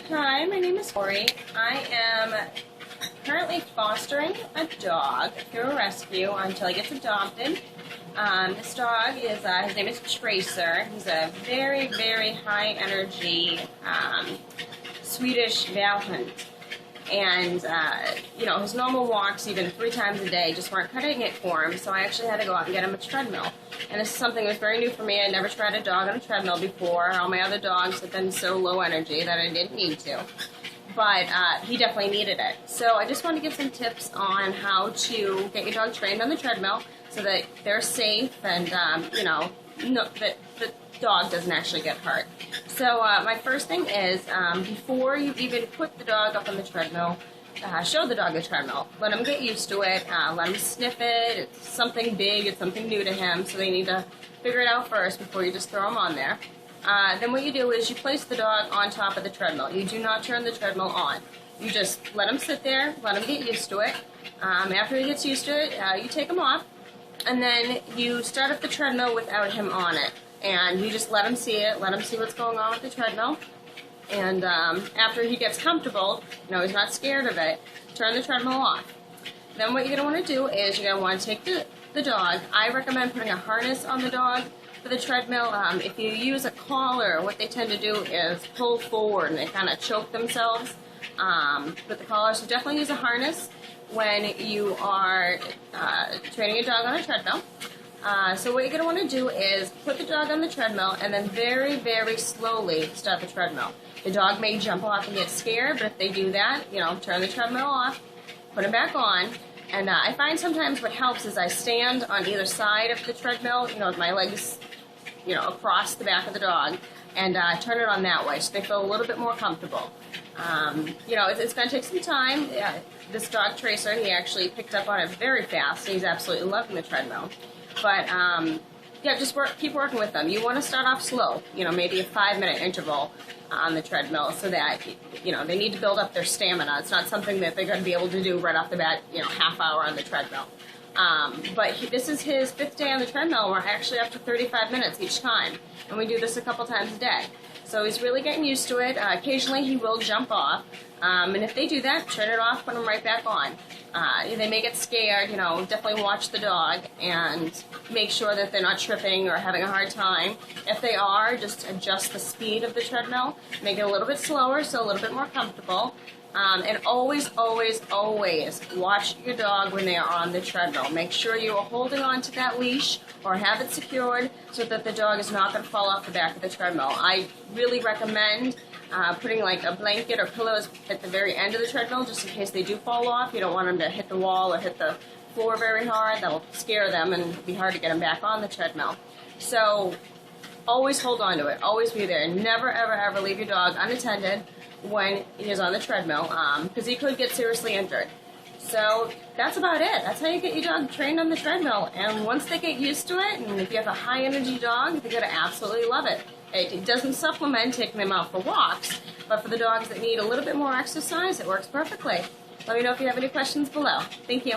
Hi, my name is Lori. I am currently fostering a dog through a rescue until he gets adopted. This dog is, his name is Tracer. He's a very, very high energy Swedish Valhund. And, his normal walks, even 3 times a day, just weren't cutting it for him, so I actually had to go out and get him a treadmill. And this is something that was very new for me. I never tried a dog on a treadmill before. All my other dogs have been so low energy that I didn't need to. But he definitely needed it. So I just want to give some tips on how to get your dog trained on the treadmill so that they're safe and, that the dog doesn't actually get hurt. So my first thing is, before you even put the dog up on the treadmill, show the dog the treadmill. Let him get used to it. Let him sniff it. It's something big. It's something new to him, so they need to figure it out first before you just throw him on there. Then what you do is you place the dog on top of the treadmill. You do not turn the treadmill on. You just let him sit there, let him get used to it. After he gets used to it, you take him off, and then you start up the treadmill without him on it. And you just let him see it, let him see what's going on with the treadmill. And after he gets comfortable, he's not scared of it, turn the treadmill off. Then what you're going to want to do is you're going to want to take the dog. I recommend putting a harness on the dog for the treadmill. If you use a collar, what they tend to do is pull forward and they kind of choke themselves with the collar. So definitely use a harness when you are training a dog on a treadmill. So what you're going to want to do is put the dog on the treadmill and then very, very slowly start the treadmill. The dog may jump off and get scared, but if they do that, turn the treadmill off, put it back on. And I find sometimes what helps is I stand on either side of the treadmill, with my legs, across the back of the dog, and turn it on that way so they feel a little bit more comfortable. It's going to take some time. This dog, Tracer, he actually picked up on it very fast, and he's absolutely loving the treadmill. But, just keep working with them. You want to start off slow, maybe a 5-minute interval on the treadmill so that, they need to build up their stamina. It's not something that they're going to be able to do right off the bat, half hour on the treadmill. But this is his 5th day on the treadmill. We're actually up to 35 minutes each time, and we do this a couple times a day. So he's really getting used to it. Occasionally he will jump off, and if they do that, turn it off, put him right back on. They may get scared, definitely watch the dog and make sure that they're not tripping or having a hard time. If they are, just adjust the speed of the treadmill, make it a little bit slower so a little bit more comfortable. And always, always, always watch your dog when they are on the treadmill. Make sure you are holding on to that leash or have it secured so that the dog is not going to fall off the back of the treadmill. I really recommend putting like a blanket or pillows at the very end of the treadmill just in case they do fall off. You don't want them to hit the wall or hit the floor very hard. That'll scare them and it'll be hard to get them back on the treadmill. So always hold on to it. Always be there. Never, ever, ever leave your dog unattended when he is on the treadmill, because he could get seriously injured. So that's about it. That's how you get your dog trained on the treadmill. And once they get used to it, and if you have a high energy dog, they're going to absolutely love it. It doesn't supplement taking them out for walks, but for the dogs that need a little bit more exercise, it works perfectly. Let me know if you have any questions below. Thank you.